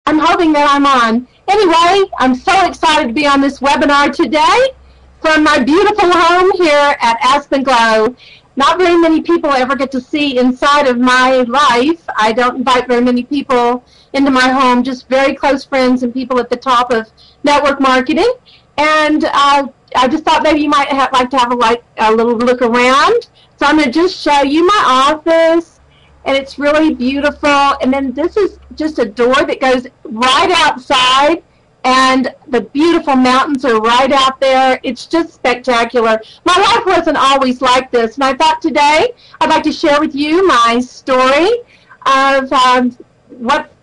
I'm hoping that I'm on. Anyway, I'm so excited to be on this webinar today from my beautiful home here at Aspen Colarado. Not very many people ever get to see inside of my life. I don't invite very many people into my home, just very close friends and people at the top of network marketing. And I just thought maybe you might like to have a little look around. So I'm going to just show you my office. And it's really beautiful. And then this is just a door that goes right outside, and the beautiful mountains are right out there. It's just spectacular. My life wasn't always like this, and I thought today I'd like to share with you my story of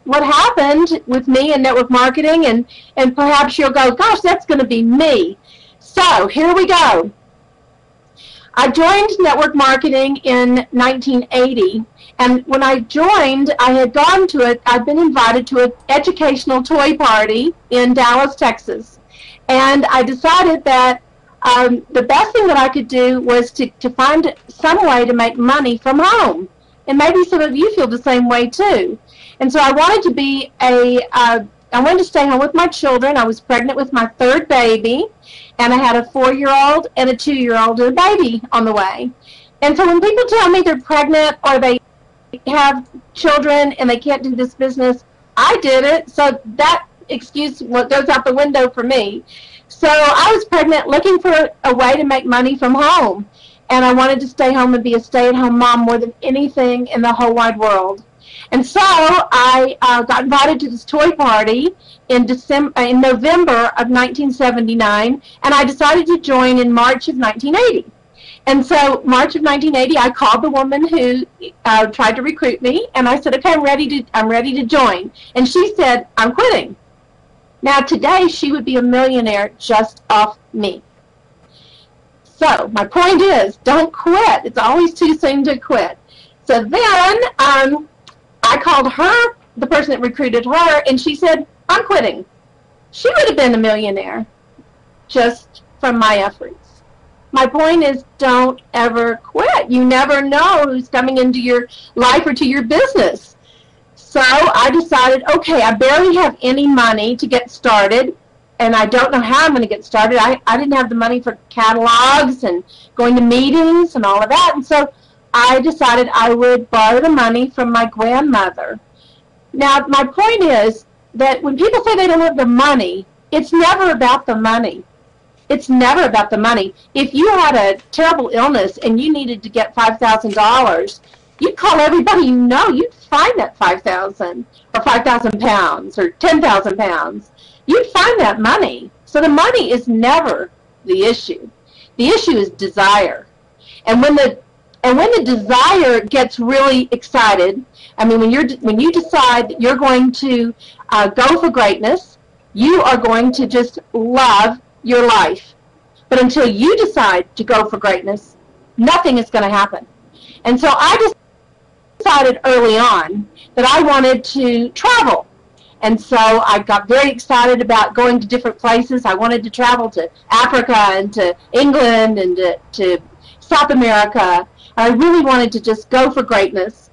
what happened with me in network marketing, and perhaps you'll go, gosh, that's going to be me. So here we go. I joined network marketing in 1980, and when I joined, I had gone to it. I'd been invited to an educational toy party in Dallas, Texas, and I decided that the best thing that I could do was to find some way to make money from home, and maybe some of you feel the same way too. And so I wanted to be I wanted to stay home with my children. I was pregnant with my third baby, and I had a 4-year-old and a 2-year-old and a baby on the way. And so when people tell me they're pregnant or they have children and they can't do this business, I did it, so that excuse goes out the window for me. So I was pregnant looking for a way to make money from home, and I wanted to stay home and be a stay-at-home mom more than anything in the whole wide world. And so I got invited to this toy party in November of 1979, and I decided to join in March of 1980. And so March of 1980, I called the woman who tried to recruit me, and I said, okay, I'm ready to join. And she said, I'm quitting. Now today, she would be a millionaire just off me. So my point is, don't quit. It's always too soon to quit. So then I called her, the person that recruited her, and she said, I'm quitting. She would have been a millionaire just from my efforts. My point is, don't ever quit. You never know who's coming into your life or to your business. So I decided, okay, I barely have any money to get started, and I don't know how I'm going to get started. I didn't have the money for catalogs and going to meetings and all of that, and so I decided I would borrow the money from my grandmother. Now, my point is that when people say they don't have the money, it's never about the money. It's never about the money. If you had a terrible illness and you needed to get $5,000, you'd call everybody you know. You'd find that $5,000 or 5,000 pounds or 10,000 pounds. You'd find that money. So the money is never the issue. The issue is desire. And when the desire gets really excited, I mean, when you decide that you're going to go for greatness, you are going to just love your life. But until you decide to go for greatness, nothing is going to happen. And so I decided early on that I wanted to travel. And so I got very excited about going to different places. I wanted to travel to Africa and to England and to South America. I really wanted to just go for greatness.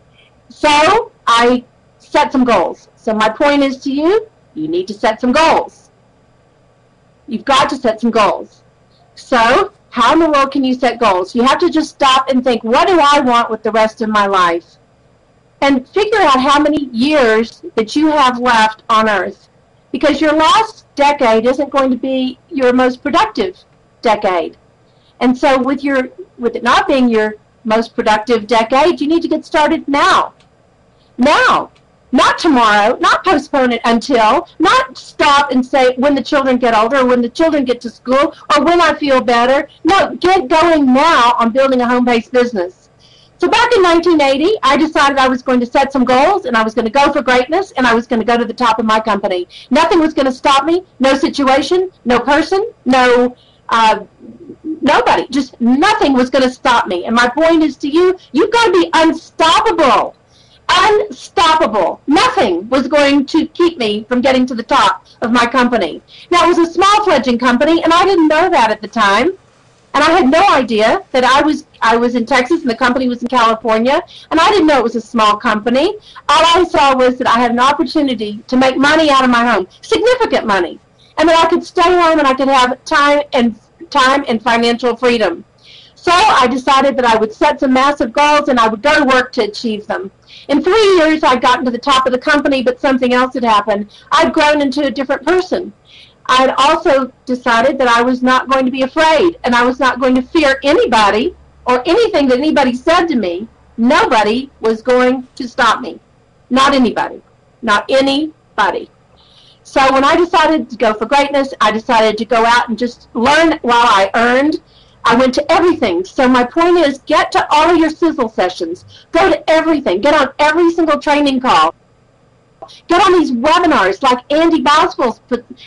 So I set some goals. So my point is to you, you need to set some goals. You've got to set some goals. So how in the world can you set goals? You have to just stop and think, what do I want with the rest of my life? And figure out how many years that you have left on earth. Because your last decade isn't going to be your most productive decade. And so with it not being your most productive decade, you need to get started now. Now. Not tomorrow, not postpone it until, not stop and say when the children get older or when the children get to school or when I feel better. No, get going now on building a home-based business. So back in 1980, I decided I was going to set some goals and I was going to go for greatness and I was going to go to the top of my company. Nothing was going to stop me, no situation, no person, no nobody, just nothing was going to stop me. And my point is to you, you've got to be unstoppable. Unstoppable. Nothing was going to keep me from getting to the top of my company. Now, it was a small fledgling company, and I didn't know that at the time. And I had no idea that I was in Texas and the company was in California, and I didn't know it was a small company. All I saw was that I had an opportunity to make money out of my home, significant money, and that I could stay home and I could have time and financial freedom. So I decided that I would set some massive goals and I would go to work to achieve them. In 3 years, I'd gotten to the top of the company, but something else had happened. I'd grown into a different person. I'd also decided that I was not going to be afraid, and I was not going to fear anybody or anything that anybody said to me. Nobody was going to stop me. Not anybody. Not anybody. So when I decided to go for greatness, I decided to go out and just learn while I earned. I went to everything. So my point is, get to all of your sizzle sessions. Go to everything. Get on every single training call. Get on these webinars like Andy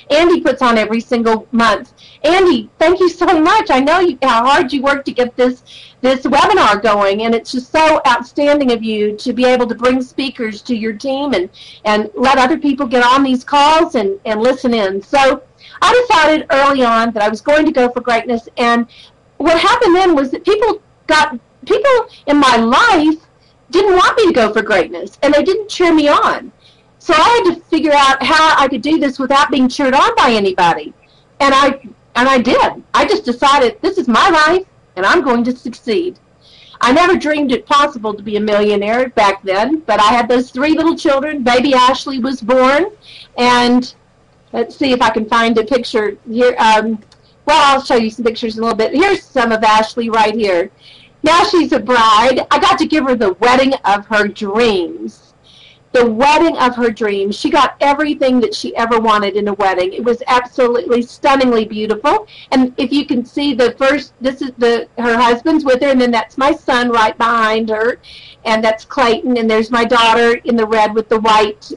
Andy puts on every single month. Andy, thank you so much. I know how hard you worked to get this webinar going, and it's just so outstanding of you to be able to bring speakers to your team and let other people get on these calls and listen in. So I decided early on that I was going to go for greatness, and what happened then was that people in my life didn't want me to go for greatness, and they didn't cheer me on. So I had to figure out how I could do this without being cheered on by anybody. And I did. I just decided this is my life and I'm going to succeed. I never dreamed it possible to be a millionaire back then, but I had those 3 little children. Baby Ashley was born, and let's see if I can find a picture here. Well, I'll show you some pictures in a little bit. Here's some of Ashley right here. Now she's a bride. I got to give her the wedding of her dreams. The wedding of her dreams. She got everything that she ever wanted in a wedding. It was absolutely stunningly beautiful. And if you can see this is her husband's with her, and then that's my son right behind her, and that's Clayton, and there's my daughter in the red with the white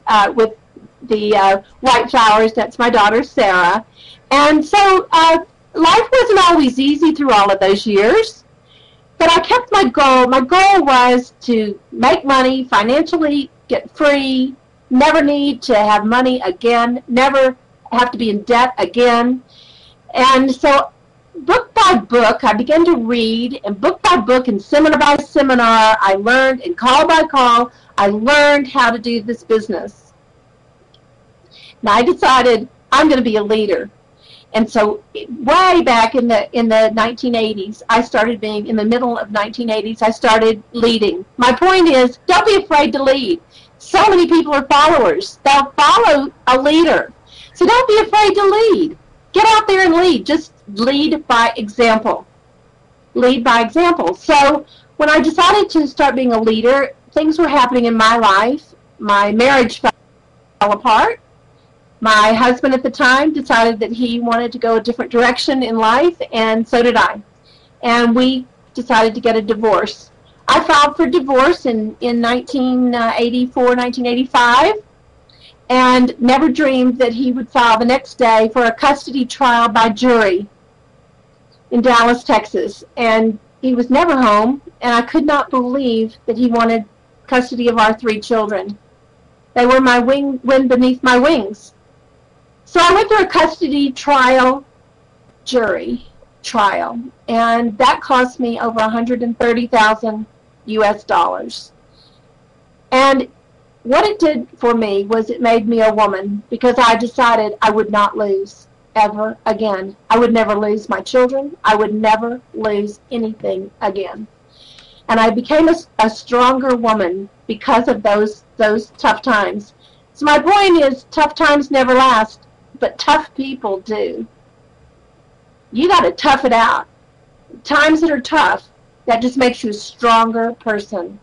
white flowers. That's my daughter Sarah. And so life wasn't always easy through all of those years, but I kept my goal. My goal was to make money, financially get free, never need to have money again, never have to be in debt again. And so book by book, I began to read, and book by book and seminar by seminar, I learned, and call by call, I learned how to do this business. Now I decided I'm going to be a leader. And so way back in the 1980s, I started being, in the middle of 1980s, I started leading. My point is, don't be afraid to lead. So many people are followers. They'll follow a leader. So don't be afraid to lead. Get out there and lead. Just lead by example. Lead by example. So when I decided to start being a leader, things were happening in my life. My marriage fell apart. My husband at the time decided that he wanted to go a different direction in life, and so did I. And we decided to get a divorce. I filed for divorce in 1984, 1985, and never dreamed that he would file the next day for a custody trial by jury in Dallas, Texas. And he was never home, and I could not believe that he wanted custody of our 3 children. They were my wind beneath my wings. So I went through a custody trial, jury trial, and that cost me over $130,000 US. And what it did for me was it made me a woman, because I decided I would not lose ever again. I would never lose my children. I would never lose anything again. And I became a stronger woman because of those tough times. So my point is, tough times never last, but tough people do. You got to tough it out. Times that are tough, that just makes you a stronger person.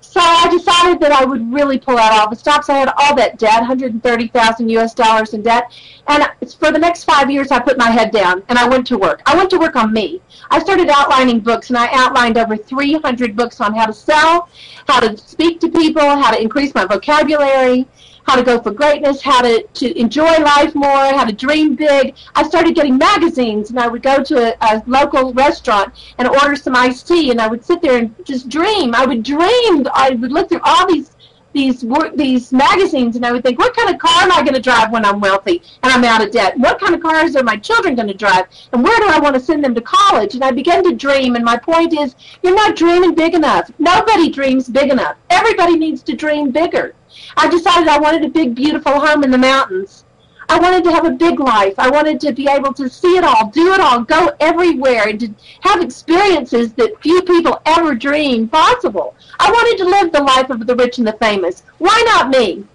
So I decided that I would really pull out all the stops. I had all that debt, $130,000 US in debt. And for the next 5 years, I put my head down and I went to work. I went to work on me. I started outlining books, and I outlined over 300 books on how to sell, how to speak to people, how to increase my vocabulary, how to go for greatness, how to enjoy life more, how to dream big. I started getting magazines, and I would go to a local restaurant and order some iced tea, and I would sit there and just dream. I would dream. I would look through all these these magazines, and I would think, what kind of car am I going to drive when I'm wealthy and I'm out of debt? What kind of cars are my children going to drive? And where do I want to send them to college? And I began to dream, and my point is, you're not dreaming big enough. Nobody dreams big enough. Everybody needs to dream bigger. I decided I wanted a big, beautiful home in the mountains. I wanted to have a big life. I wanted to be able to see it all, do it all, go everywhere, and to have experiences that few people ever dream possible. I wanted to live the life of the rich and the famous. Why not me?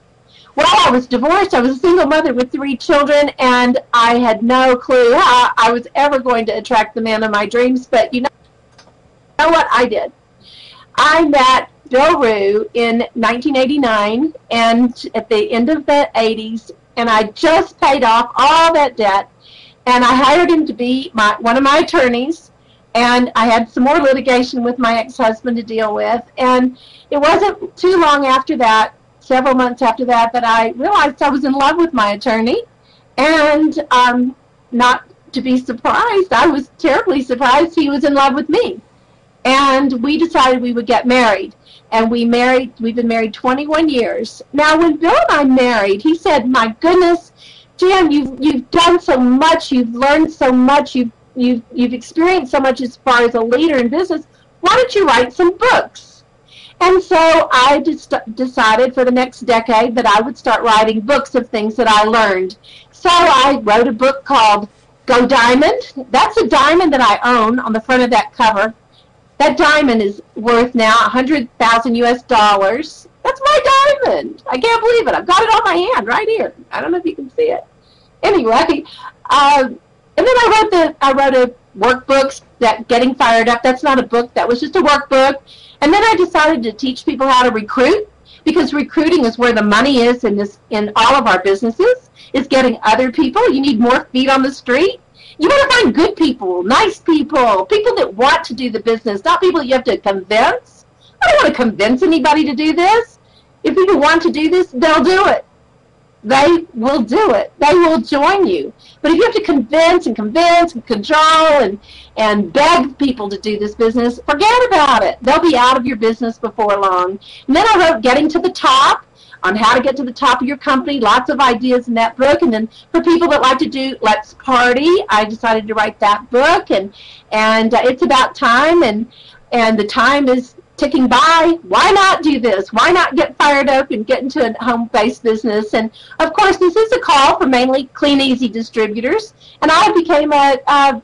Well, I was divorced. I was a single mother with 3 children, and I had no clue how I was ever going to attract the man of my dreams. But you know what I did? I met Bill Ruhe in 1989, and at the end of the 80s, and I just paid off all that debt, and I hired him to be one of my attorneys, and I had some more litigation with my ex-husband to deal with, and it wasn't too long after that, several months after that, that I realized I was in love with my attorney, and not to be surprised, I was terribly surprised he was in love with me, and we decided we would get married. And we've been married 21 years. Now, when Bill and I married, he said, my goodness, Jan, you've done so much, you've learned so much, you've experienced so much as far as a leader in business. Why don't you write some books? And so I just decided for the next decade that I would start writing books of things that I learned. So I wrote a book called Go Diamond. That's a diamond that I own on the front of that cover. That diamond is worth now $100,000 US. That's my diamond. I can't believe it. I've got it on my hand right here. I don't know if you can see it. Anyway, and then I wrote a workbook, that Getting Fired Up. That's not a book. That was just a workbook. And then I decided to teach people how to recruit, because recruiting is where the money is in all of our businesses. Is getting other people. You need more feet on the street. You want to find good people, nice people, people that want to do the business, not people you have to convince. I don't want to convince anybody to do this. If people want to do this, they'll do it. They will do it. They will join you. But if you have to convince and cajole and beg people to do this business, forget about it. They'll be out of your business before long. And then I wrote Getting to the Top, on how to get to the top of your company, lots of ideas in that book. And then for people that like to do Let's Party, I decided to write that book, and it's about time, and the time is ticking by. Why not do this? Why not get fired up and get into a home-based business? And of course, this is a call for mainly Kleeneze distributors, and I became a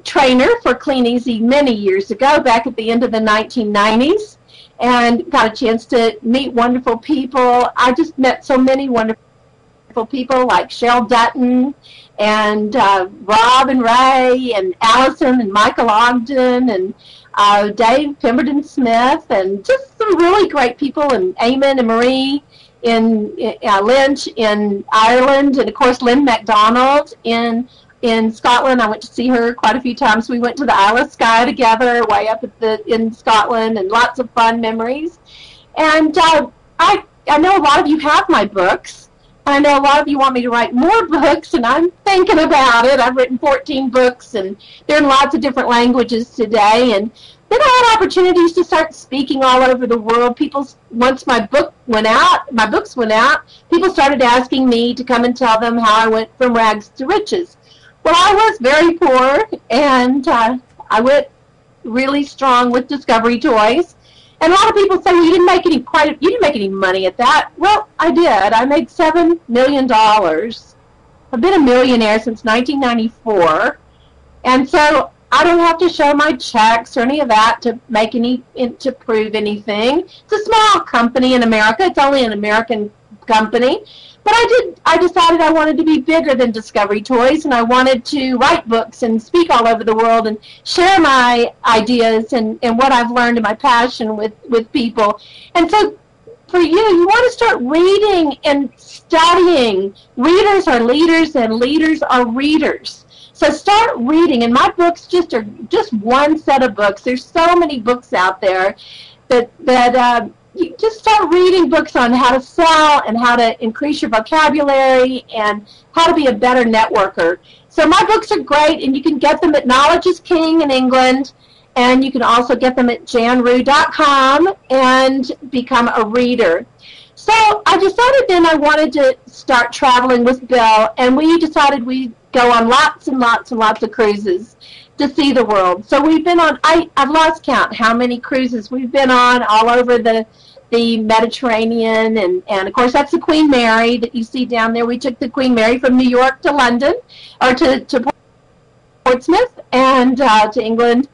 trainer for Kleeneze many years ago, back at the end of the 1990s. And got a chance to meet wonderful people. I just met so many wonderful people like Cheryl Dutton and Rob and Ray and Allison and Michael Ogden and Dave Pemberton Smith, and just some really great people, and Eamon and Marie in Lynch in Ireland, and of course Lynn MacDonald in Scotland. I went to see her quite a few times. We went to the Isle of Skye together, way up in Scotland, and lots of fun memories. And I know a lot of you have my books. I know a lot of you want me to write more books, and I'm thinking about it. I've written 14 books, and they're in lots of different languages today. And then I had opportunities to start speaking all over the world. Once my books went out, people started asking me to come and tell them how I went from rags to riches. Well, I was very poor, and I went really strong with Discovery Toys. And a lot of people say, well, you didn't make any money at that. Well, I did. I made $7 million. I've been a millionaire since 1994, and so I don't have to show my checks or any of that to prove anything. It's a small company in America. It's only an American company. But I decided I wanted to be bigger than Discovery Toys, and I wanted to write books and speak all over the world and share my ideas and what I've learned and my passion with people. And so for you want to start reading and studying. Readers are leaders, and leaders are readers. So start reading, and my books are just one set of books. There's so many books out there that you just start reading books on how to sell and how to increase your vocabulary and how to be a better networker. So my books are great, and you can get them at Knowledge is King in England, And you can also get them at janruhe.com and become a reader. So I decided then I wanted to start traveling with Bill, and we decided we'd go on lots and lots and lots of cruises to see the world. So we've been on, I've lost count how many cruises we've been on all over the Mediterranean, and of course that's the Queen Mary that you see down there. We took the Queen Mary from New York to London, or to Portsmouth, and to England,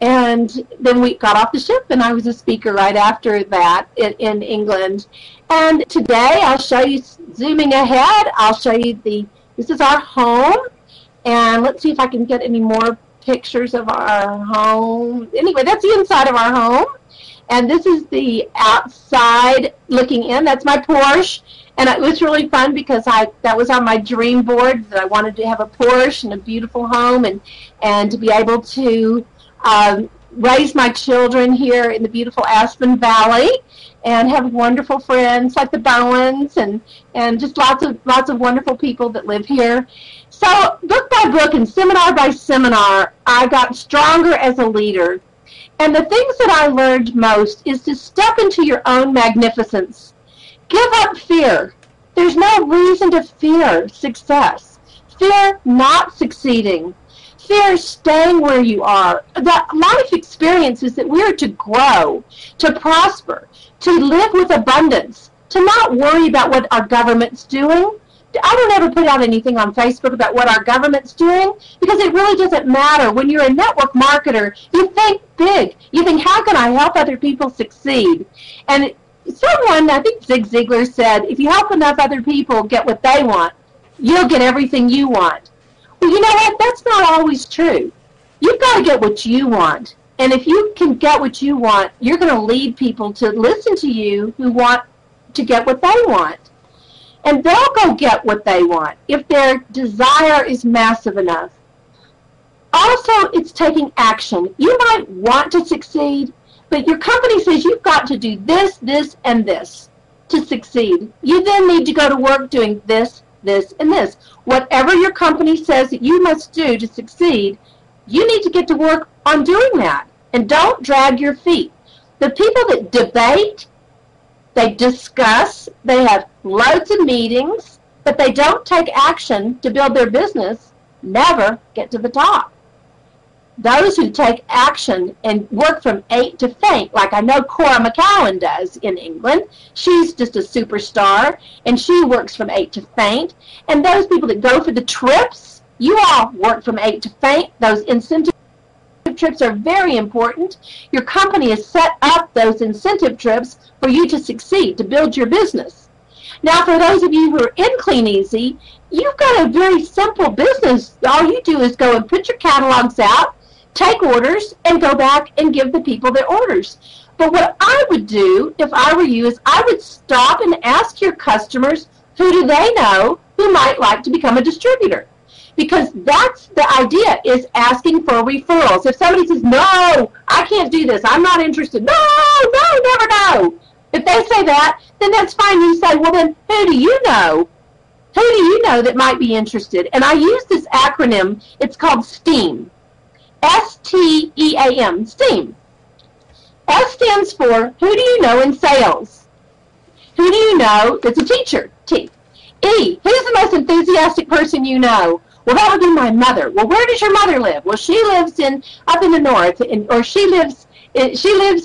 and then we got off the ship, and I was a speaker right after that in England. And today I'll show you, zooming ahead, I'll show you this is our home, and let's see if I can get any more pictures of our home. Anyway, that's the inside of our home, and this is the outside looking in. That's my Porsche, and it was really fun because that was on my dream board, that I wanted to have a Porsche and a beautiful home, and to be able to raise my children here in the beautiful Aspen Valley, and have wonderful friends like the Bowens, and just lots of wonderful people that live here. So book by book and seminar by seminar, I got stronger as a leader. And the things that I learned most is to step into your own magnificence. Give up fear. There's no reason to fear success. Fear not succeeding. Fear staying where you are. The life experience is that we're to grow, to prosper, to live with abundance, to not worry about what our government's doing. I don't ever put out anything on Facebook about what our government's doing, because it really doesn't matter. When you're a network marketer, you think big. You think, how can I help other people succeed? And someone, I think Zig Ziglar said, if you help enough other people get what they want, you'll get everything you want. Well, you know what? That's not always true. You've got to get what you want. And if you can get what you want, you're going to lead people to listen to you who want to get what they want. And they'll go get what they want if their desire is massive enough. Also, it's taking action. You might want to succeed, but your company says you've got to do this, this, and this to succeed. You then need to go to work doing this, this, and this. Whatever your company says that you must do to succeed, you need to get to work on doing that. And don't drag your feet. The people that debate, they discuss, they have loads of meetings, but they don't take action to build their business, never get to the top. Those who take action and work from 8 to faint, like I know Cora McCowan does in England, she's just a superstar, and she works from 8 to faint. And those people that go for the trips, you all work from 8 to faint. Those incentive trips are very important. Your company has set up those incentive trips for you to succeed, to build your business. Now, for those of you who are in Kleeneze, you've got a very simple business. All you do is go and put your catalogs out, take orders, and go back and give the people their orders. But what I would do, if I were you, is I would stop and ask your customers, who do they know who might like to become a distributor? Because that's the idea, is asking for referrals. If somebody says, no, I can't do this, I'm not interested, no, never know. If they say that, then that's fine. You say, well, then who do you know? Who do you know that might be interested? And I use this acronym. It's called STEAM. S-T-E-A-M, STEAM. S stands for who do you know in sales? Who do you know that's a teacher? T. E, who's the most enthusiastic person you know? Well, that would be my mother. Well, where does your mother live? Well, she lives up in the north, or she lives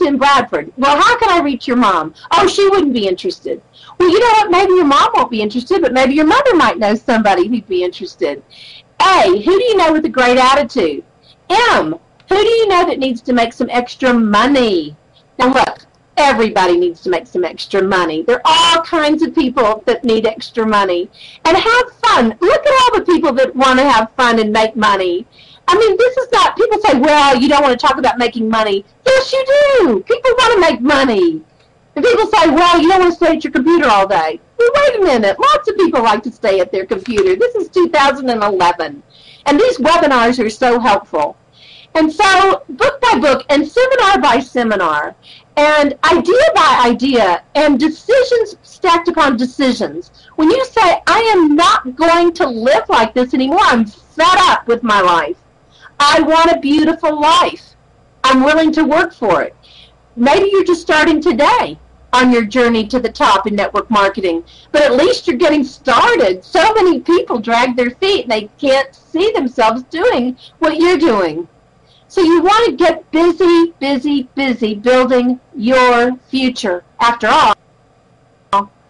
in Bradford. Well, how can I reach your mom? Oh, she wouldn't be interested. Well, you know what? Maybe your mom won't be interested, but maybe your mother might know somebody who'd be interested. A, who do you know with a great attitude? M, who do you know that needs to make some extra money? Now, look, everybody needs to make some extra money. There are all kinds of people that need extra money. And have fun. Look at all the people that want to have fun and make money. I mean, this is not, people say, well, you don't want to talk about making money. Yes, you do. People want to make money. And people say, well, you don't want to stay at your computer all day. Well, wait a minute. Lots of people like to stay at their computer. This is 2011. And these webinars are so helpful. And so, book by book and seminar by seminar, and idea by idea, and decisions stacked upon decisions. When you say, I am not going to live like this anymore, I'm fed up with my life. I want a beautiful life. I'm willing to work for it. Maybe you're just starting today on your journey to the top in network marketing, but at least you're getting started. So many people drag their feet and they can't see themselves doing what you're doing. So you want to get busy, busy, busy building your future. After all,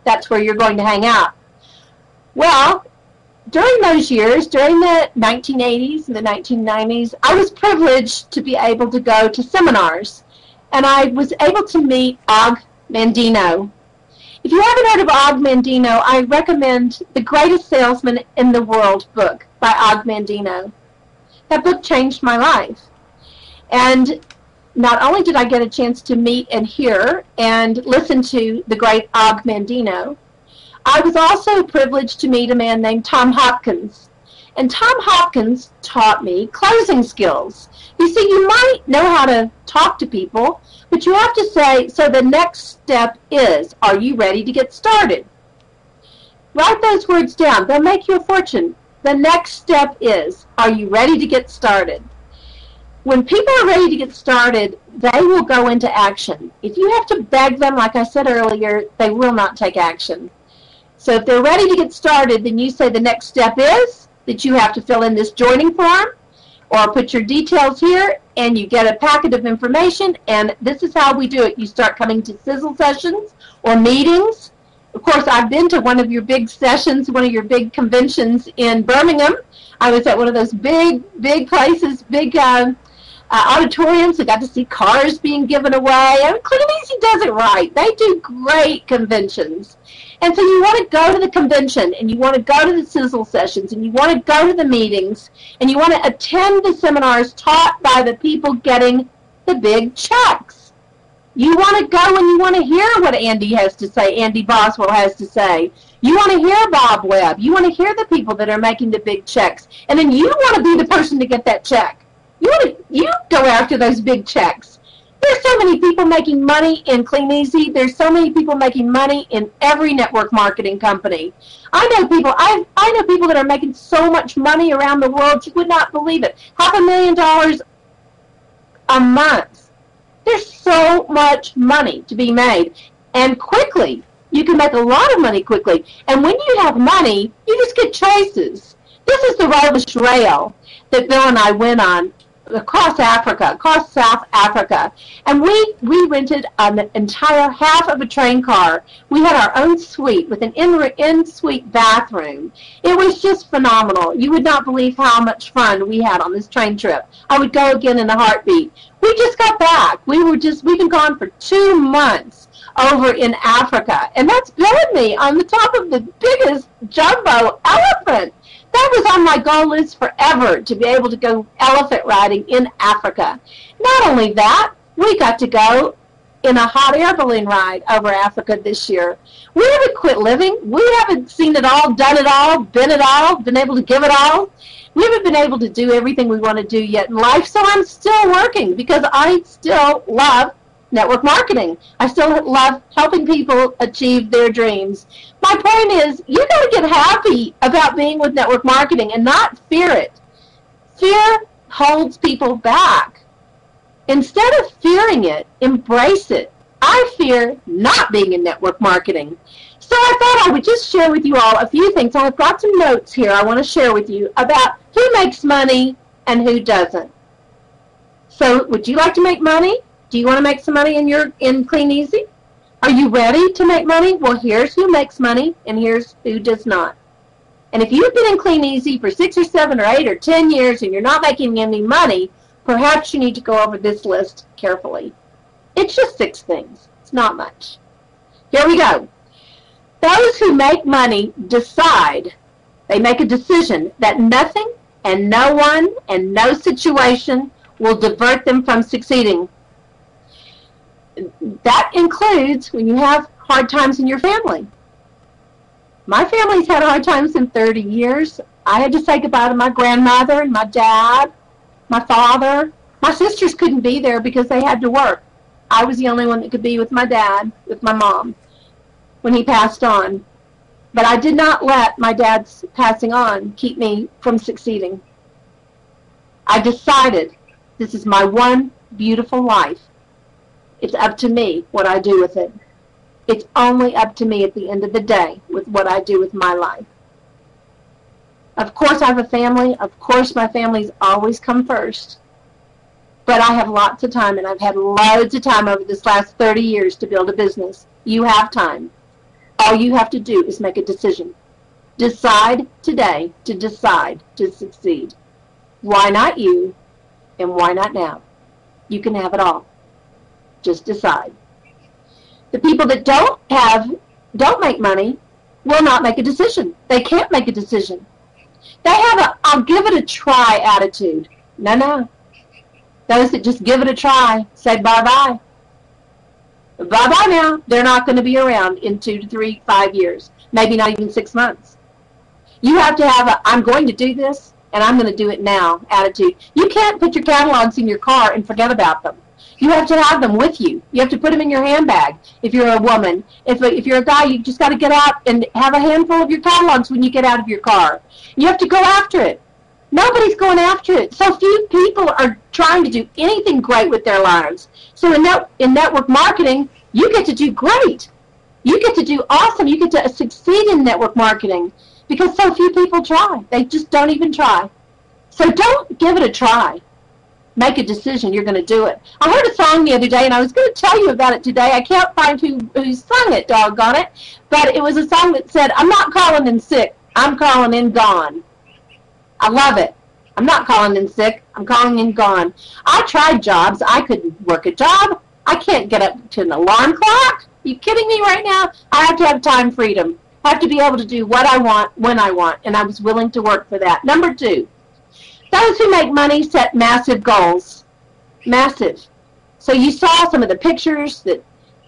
that's where you're going to hang out. Well, during those years, during the 1980s and the 1990s, I was privileged to be able to go to seminars, and I was able to meet Og Mandino. If you haven't heard of Og Mandino, I recommend The Greatest Salesman in the World book by Og Mandino. That book changed my life. And not only did I get a chance to meet and hear and listen to the great Og Mandino, I was also privileged to meet a man named Tom Hopkins. And Tom Hopkins taught me closing skills. You see, you might know how to talk to people, but you have to say, so the next step is, are you ready to get started? Write those words down. They'll make you a fortune. The next step is, are you ready to get started? When people are ready to get started, they will go into action. If you have to beg them, like I said earlier, they will not take action. So if they're ready to get started, then you say the next step is that you have to fill in this joining form or put your details here, and you get a packet of information, and this is how we do it. You start coming to sizzle sessions or meetings. Of course, I've been to one of your big sessions, one of your big conventions in Birmingham. I was at one of those big places, big auditoriums. I got to see cars being given away. And Kleeneze does it right. They do great conventions. And so you want to go to the convention, and you want to go to the sizzle sessions, and you want to go to the meetings, and you want to attend the seminars taught by the people getting the big checks. You want to go and you want to hear what Andy has to say, Andy Boswell has to say. You want to hear Bob Webb. You want to hear the people that are making the big checks. And then you want to be the person to get that check. You go after those big checks. There's so many people making money in Kleeneze. There's so many people making money in every network marketing company. I know people that are making so much money around the world, you would not believe it. $500,000 a month. There's so much money to be made. And quickly. You can make a lot of money quickly. And when you have money, you just get choices. This is the Robish Rail that Bill and I went on across Africa, across South Africa. And we rented an entire half of a train car. We had our own suite with an in-suite bathroom. It was just phenomenal. You would not believe how much fun we had on this train trip. I would go again in a heartbeat. We just got back. We've been gone for 2 months over in Africa. And that's Bill and me on the top of the biggest jumbo elephant. That was on my goal list forever, to be able to go elephant riding in Africa. Not only that, we got to go in a hot air balloon ride over Africa this year. We haven't quit living. We haven't seen it all, done it all, been able to give it all. We haven't been able to do everything we want to do yet in life, so I'm still working because I still love network marketing. I still love helping people achieve their dreams. My point is, you got to get happy about being with network marketing and not fear it. Fear holds people back. Instead of fearing it, embrace it. I fear not being in network marketing. So I thought I would just share with you all a few things. I've got some notes here I want to share with you about who makes money and who doesn't. So would you like to make money? Do you want to make some money in Kleeneze? Are you ready to make money? Well, here's who makes money, and here's who does not. And if you've been in Kleeneze for 6 or 7 or 8 or 10 years and you're not making any money, perhaps you need to go over this list carefully. It's just 6 things. It's not much. Here we go. Those who make money decide, they make a decision that nothing and no one and no situation will divert them from succeeding. That includes when you have hard times in your family. My family's had hard times in 30 years. I had to say goodbye to my grandmother and my dad, my father. My sisters couldn't be there because they had to work. I was the only one that could be with my dad, with my mom, when he passed on. But I did not let my dad's passing on keep me from succeeding. I decided this is my one beautiful life. It's up to me what I do with it. It's only up to me at the end of the day with what I do with my life. Of course I have a family. Of course my family's always come first. But I have lots of time, and I've had loads of time over this last 30 years to build a business. You have time. All you have to do is make a decision. Decide today to decide to succeed. Why not you, and why not now? You can have it all. Just decide. The people that don't make money will not make a decision. They can't make a decision. They have a I'll give it a try attitude. No. Those that just give it a try say bye-bye. Bye-bye now. They're not going to be around in 2 to 3, 5 years. Maybe not even 6 months. You have to have a I'm going to do this, and I'm going to do it now attitude. You can't put your catalogs in your car and forget about them. You have to have them with you. You have to put them in your handbag if you're a woman. If you're a guy, you just got to get out and have a handful of your catalogs when you get out of your car. You have to go after it. Nobody's going after it. So few people are trying to do anything great with their lives. So in network marketing, you get to do great. You get to do awesome. You get to succeed in network marketing because so few people try. They just don't even try. So don't give it a try. Make a decision. You're going to do it. I heard a song the other day, and I was going to tell you about it today. I can't find who sung it, doggone it. But it was a song that said, I'm not calling in sick. I'm calling in gone. I love it. I'm not calling in sick. I'm calling in gone. I tried jobs. I couldn't work a job. I can't get up to an alarm clock. Are you kidding me right now? I have to have time freedom. I have to be able to do what I want, when I want, and I was willing to work for that. Number 2, those who make money set massive goals. Massive. So you saw some of the pictures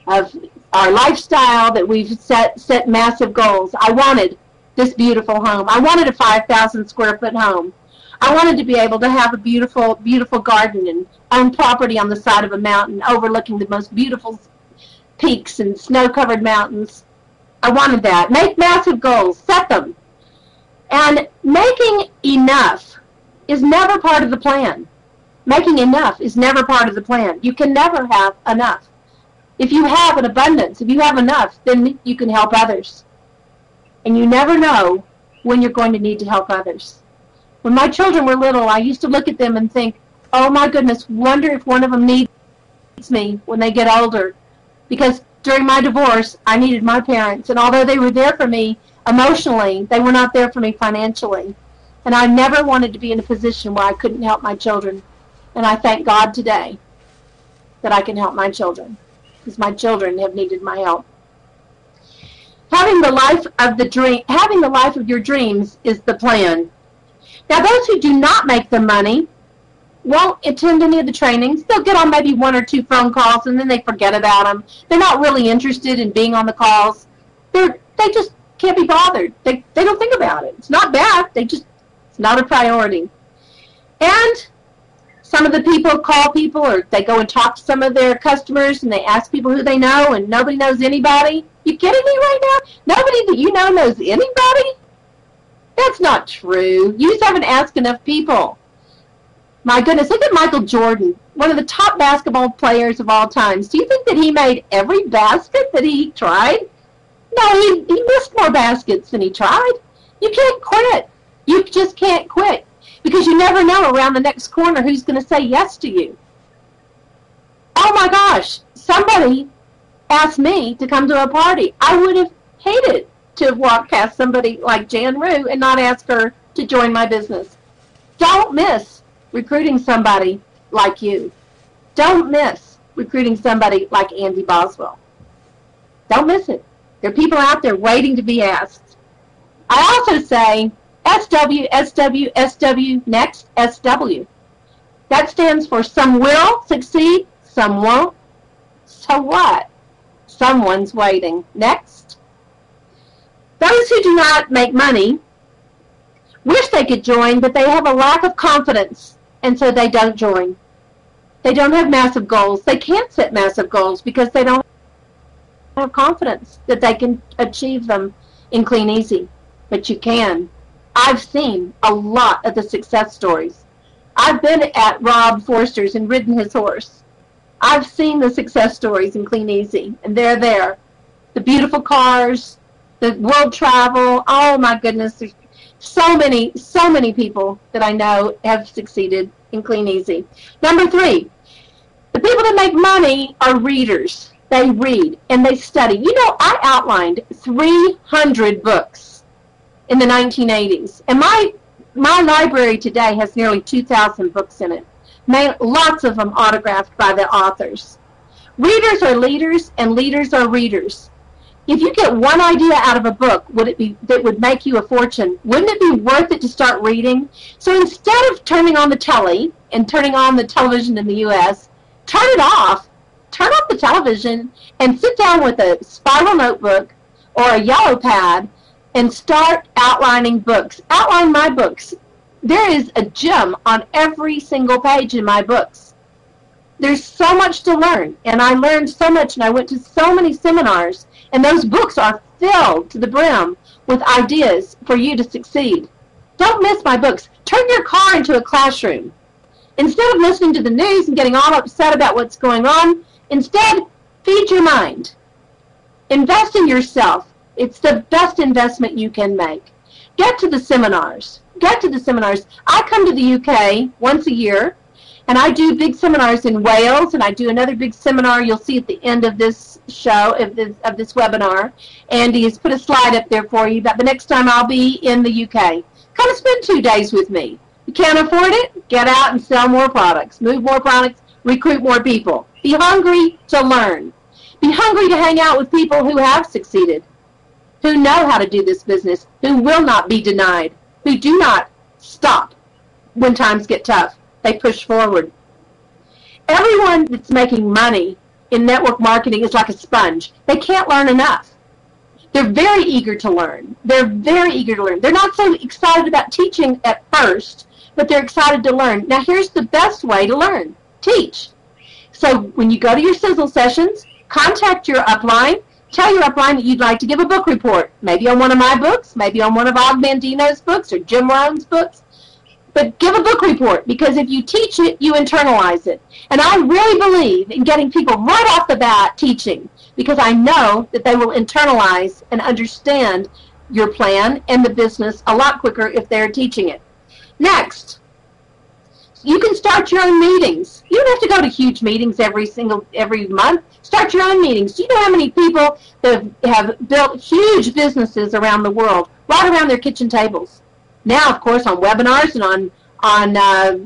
of our lifestyle that we've set massive goals. I wanted this beautiful home. I wanted a 5,000 square foot home. I wanted to be able to have a beautiful, beautiful garden and own property on the side of a mountain overlooking the most beautiful peaks and snow-covered mountains. I wanted that. Make massive goals. Set them. And making enough is never part of the plan. Making enough is never part of the plan. You can never have enough. If you have an abundance, if you have enough, then you can help others. And you never know when you're going to need to help others. When my children were little, I used to look at them and think, oh my goodness, wonder if one of them needs me when they get older. Because during my divorce, I needed my parents. And although they were there for me emotionally, they were not there for me financially. And I never wanted to be in a position where I couldn't help my children. And I thank God today that I can help my children. Because my children have needed my help. Having the life of your dreams is the plan. Now, those who do not make the money won't attend any of the trainings. They'll get on maybe 1 or 2 phone calls, and then they forget about them. They're not really interested in being on the calls. They just can't be bothered. They don't think about it. It's not bad. It's not a priority. And some of the people call people, or they go and talk to some of their customers, and they ask people who they know, and nobody knows anybody. You kidding me right now? Nobody that you know knows anybody? That's not true. You just haven't asked enough people. My goodness, look at Michael Jordan, one of the top basketball players of all time. Do you think that he made every basket that he tried? No, he missed more baskets than he tried. You can't quit. You just can't quit. Because you never know around the next corner who's going to say yes to you. Oh my gosh, somebody asked me to come to a party. I would have hated to have walked past somebody like Jan Ruhe and not ask her to join my business. Don't miss recruiting somebody like you. Don't miss recruiting somebody like Andy Boswell. Don't miss it. There are people out there waiting to be asked. I also say SW, SW, SW, next, SW. That stands for some will succeed, some won't. So what? Someone's waiting. Next. Those who do not make money wish they could join, but they have a lack of confidence, and so they don't join. They don't have massive goals. They can't set massive goals because they don't have confidence that they can achieve them in Kleeneze. But you can. I've seen a lot of the success stories. I've been at Rob Forster's and ridden his horse. I've seen the success stories in Kleeneze, and they're there. The beautiful cars, the world travel. Oh my goodness, there's so many people that I know have succeeded in Kleeneze. Number 3, the people that make money are readers. They read and they study. You know, I outlined 300 books in the 1980s, and my library today has nearly 2,000 books in it. Lots of them autographed by the authors. Readers are leaders, and leaders are readers. If you get one idea out of a book that would make you a fortune, wouldn't it be worth it to start reading? So instead of turning on the telly and turning on the television in the U.S., turn it off. Turn off the television and sit down with a spiral notebook or a yellow pad and start outlining books. Outline my books. There is a gem on every single page in my books. There's so much to learn, and I learned so much, and I went to so many seminars, and those books are filled to the brim with ideas for you to succeed. Don't miss my books. Turn your car into a classroom. Instead of listening to the news and getting all upset about what's going on, instead, feed your mind. Invest in yourself. It's the best investment you can make. Get to the seminars. Get to the seminars. I come to the UK once a year, and I do big seminars in Wales, and I do another big seminar you'll see at the end of this show, of this webinar. Andy has put a slide up there for you about the next time I'll be in the UK. Come and spend 2 days with me. You can't afford it? Get out and sell more products. Move more products. Recruit more people. Be hungry to learn. Be hungry to hang out with people who have succeeded, who know how to do this business, who will not be denied, who do not stop when times get tough. They push forward. Everyone that's making money in network marketing is like a sponge. They can't learn enough. They're very eager to learn. They're very eager to learn. They're not so excited about teaching at first, but they're excited to learn. Now here's the best way to learn. Teach. So when you go to your sizzle sessions, contact your upline. Tell your upline that you'd like to give a book report, maybe on one of my books, maybe on one of Og Mandino's books or Jim Rohn's books. But give a book report, because if you teach it, you internalize it. And I really believe in getting people right off the bat teaching, because I know that they will internalize and understand your plan and the business a lot quicker if they're teaching it. Next, you can start your own meetings. You don't have to go to huge meetings every month. Start your own meetings. Do you know how many people that have built huge businesses around the world, right around their kitchen tables? Now, of course, on webinars and on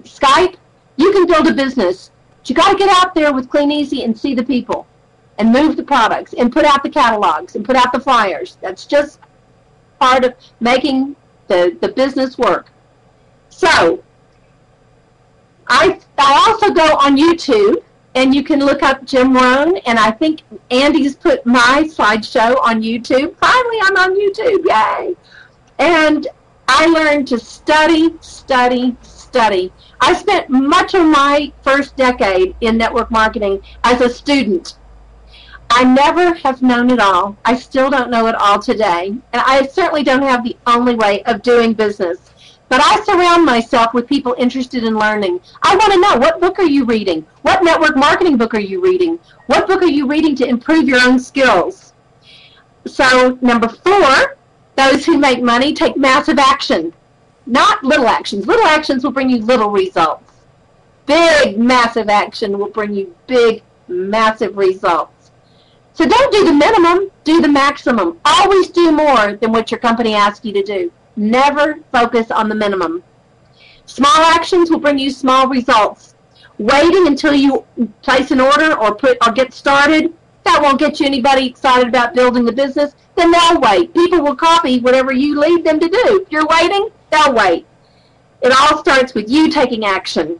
Skype, you can build a business. But you got to get out there with Kleeneze and see the people, and move the products, and put out the catalogs, and put out the flyers. That's just part of making the business work. So, I also go on YouTube, and you can look up Jim Rohn, and I think Andy's put my slideshow on YouTube. Finally, I'm on YouTube, yay! And I learned to study, study, study. I spent much of my first decade in network marketing as a student. I never have known it all. I still don't know it all today, and I certainly don't have the only way of doing business. But I surround myself with people interested in learning. I want to know, what book are you reading? What network marketing book are you reading? What book are you reading to improve your own skills? So, number 4, those who make money take massive action, not little actions. Little actions will bring you little results. Big, massive action will bring you big, massive results. So don't do the minimum, do the maximum. Always do more than what your company asks you to do. Never focus on the minimum. Small actions will bring you small results. Waiting until you place an order or get started, that won't get you anybody excited about building the business. Then they'll wait. People will copy whatever you lead them to do. If you're waiting, they'll wait. It all starts with you taking action.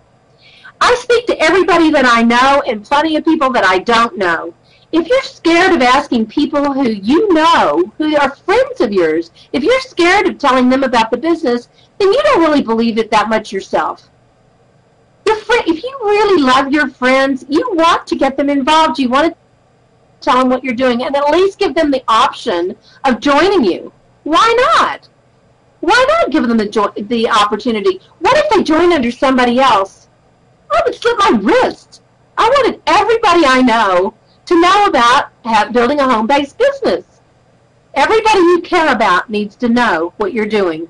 I speak to everybody that I know and plenty of people that I don't know. If you're scared of asking people who you know, who are friends of yours, if you're scared of telling them about the business, then you don't really believe it that much yourself. If you really love your friends, you want to get them involved. You want to tell them what you're doing and at least give them the option of joining you. Why not? Why not give them the opportunity? What if they join under somebody else? I would slit my wrist. I wanted everybody I know to know about building a home-based business. Everybody you care about needs to know what you're doing.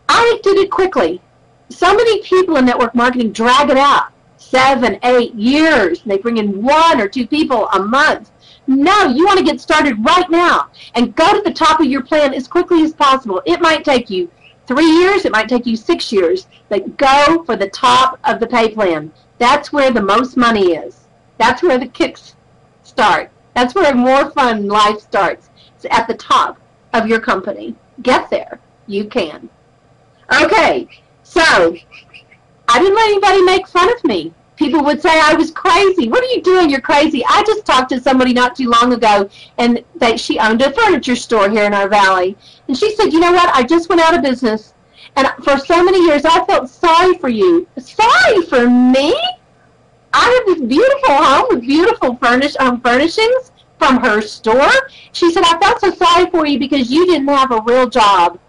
I did it quickly. So many people in network marketing drag it out. 7, 8 years. They bring in 1 or 2 people a month. No, you want to get started right now and go to the top of your plan as quickly as possible. It might take you 3 years. It might take you 6 years. But go for the top of the pay plan. That's where the most money is. That's where the kicks start. That's where more fun life starts. It's at the top of your company. Get there. You can. Okay, so I didn't let anybody make fun of me. People would say I was crazy. What are you doing? You're crazy. I just talked to somebody not too long ago, and she owned a furniture store here in our valley. And she said, you know what? I just went out of business, and for so many years I felt sorry for you. Sorry for me? I have this beautiful home with beautiful furnishings from her store. She said, I felt so sorry for you because you didn't have a real job.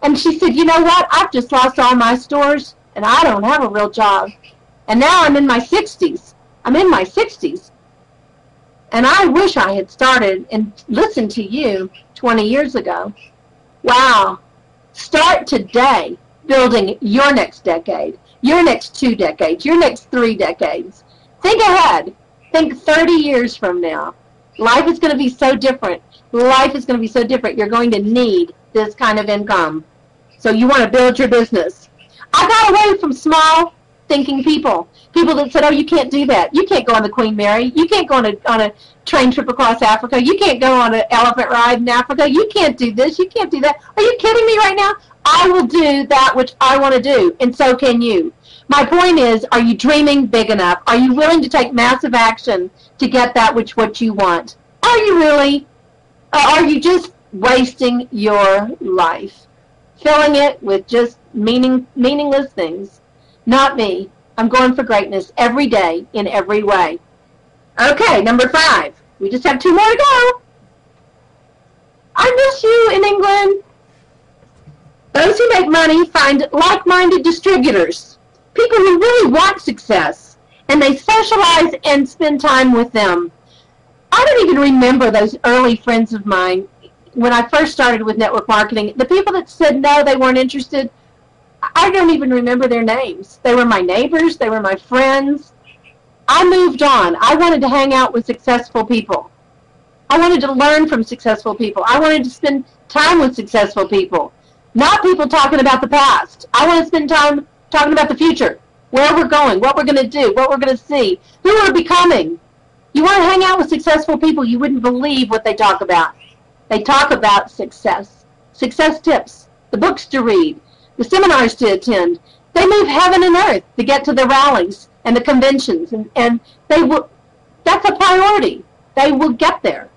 And she said, you know what? I've just lost all my stores, and I don't have a real job. And now I'm in my 60s. I'm in my 60s. And I wish I had started and listened to you 20 years ago. Wow. Start today building your next decade, your next 2 decades, your next 3 decades. Think ahead. Think 30 years from now. Life is going to be so different. Life is going to be so different. You're going to need this kind of income. So you want to build your business. I got away from small thinking people that said, oh, you can't do that. You can't go on the Queen Mary. You can't go on a train trip across Africa. You can't go on an elephant ride in Africa. You can't do this. You can't do that. Are you kidding me right now? I will do that which I want to do, and so can you. My point is, are you dreaming big enough? Are you willing to take massive action to get that what you want? Are you really? Or are you just wasting your life, filling it with just meaningless things? Not me. I'm going for greatness every day in every way. Okay, number 5. We just have 2 more to go. I miss you in England. Those who make money find like-minded distributors, people who really want success, and they socialize and spend time with them. I don't even remember those early friends of mine when I first started with network marketing. The people that said no, they weren't interested, I don't even remember their names. They were my neighbors. They were my friends. I moved on. I wanted to hang out with successful people. I wanted to learn from successful people. I wanted to spend time with successful people, not people talking about the past. I want to spend time talking about the future, where we're going, what we're going to do, what we're going to see, who we're becoming. You want to hang out with successful people, you wouldn't believe what they talk about. They talk about success, success tips, the books to read, the seminars to attend. They move heaven and earth to get to the rallies and the conventions, and they will. That's a priority. They will get there.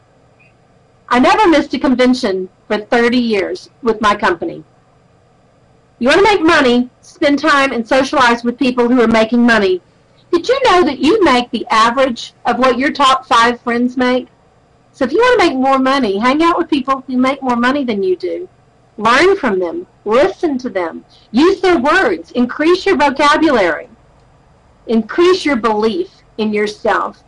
I never missed a convention for 30 years with my company. You want to make money, spend time and socialize with people who are making money. Did you know that you make the average of what your top 5 friends make? So if you want to make more money, hang out with people who make more money than you do. Learn from them. Listen to them. Use their words. Increase your vocabulary. Increase your belief in yourself.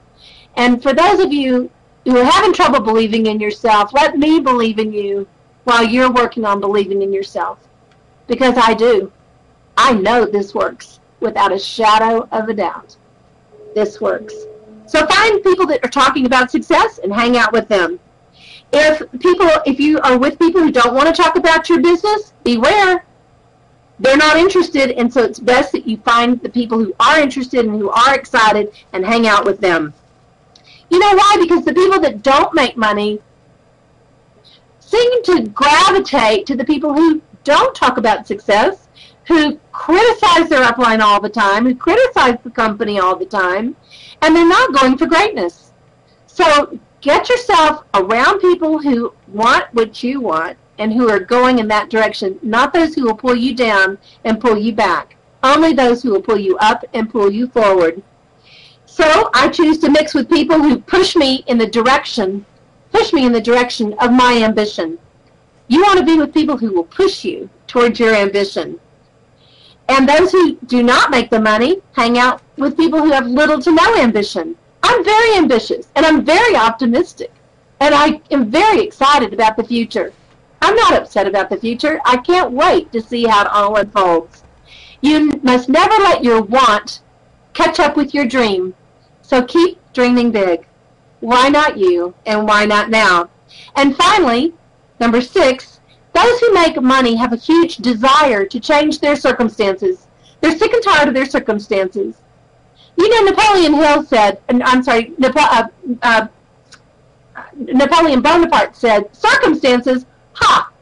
And for those of you who are having trouble believing in yourself, let me believe in you while you're working on believing in yourself. Because I do. I know this works without a shadow of a doubt. This works. So find people that are talking about success and hang out with them. If you are with people who don't want to talk about your business, beware. They're not interested, and so it's best that you find the people who are interested and who are excited and hang out with them. You know why? Because the people that don't make money seem to gravitate to the people who don't talk about success, who criticize their upline all the time, who criticize the company all the time, and they're not going for greatness. So get yourself around people who want what you want and who are going in that direction, not those who will pull you down and pull you back. Only those who will pull you up and pull you forward. So I choose to mix with people who push me in the direction of my ambition. You want to be with people who will push you towards your ambition. And those who do not make the money hang out with people who have little to no ambition. I'm very ambitious, and I'm very optimistic, and I am very excited about the future. I'm not upset about the future. I can't wait to see how it all unfolds. You must never let your want catch up with your dream. So keep dreaming big. Why not you, and why not now? And finally, number 6, those who make money have a huge desire to change their circumstances. They're sick and tired of their circumstances. You know, Napoleon Bonaparte said, circumstances,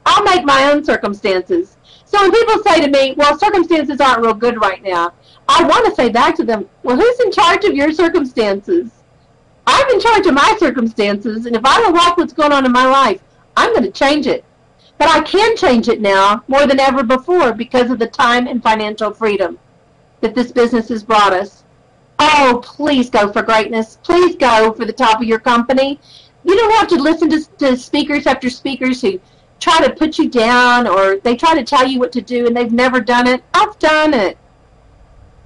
I'll make my own circumstances. So when people say to me, well, circumstances aren't real good right now, I want to say back to them, well, who's in charge of your circumstances? I'm in charge of my circumstances, and if I don't like what's going on in my life, I'm going to change it. But I can change it now more than ever before because of the time and financial freedom that this business has brought us. Oh, please go for greatness. Please go for the top of your company. You don't have to listen to speakers after speakers who try to put you down, or they try to tell you what to do and they've never done it. I've done it.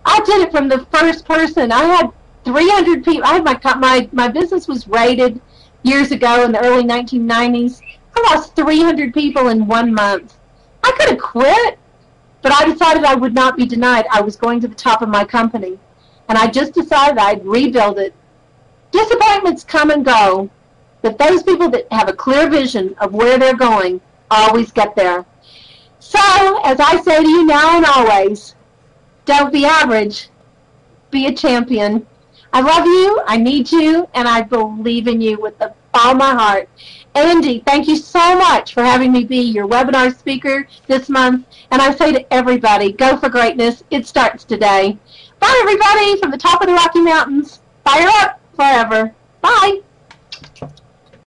I did it from the first person. I had 300 people. I had my business was rated years ago in the early 1990s. I lost 300 people in 1 month. I could have quit, but I decided I would not be denied. I was going to the top of my company, and I just decided I'd rebuild it. Disappointments come and go, but those people that have a clear vision of where they're going always get there. So, as I say to you now and always, don't be average. Be a champion. I love you, I need you, and I believe in you with all my heart. Andy, thank you so much for having me be your webinar speaker this month. And I say to everybody, go for greatness. It starts today. Bye, everybody, from the top of the Rocky Mountains. Fire up forever. Bye.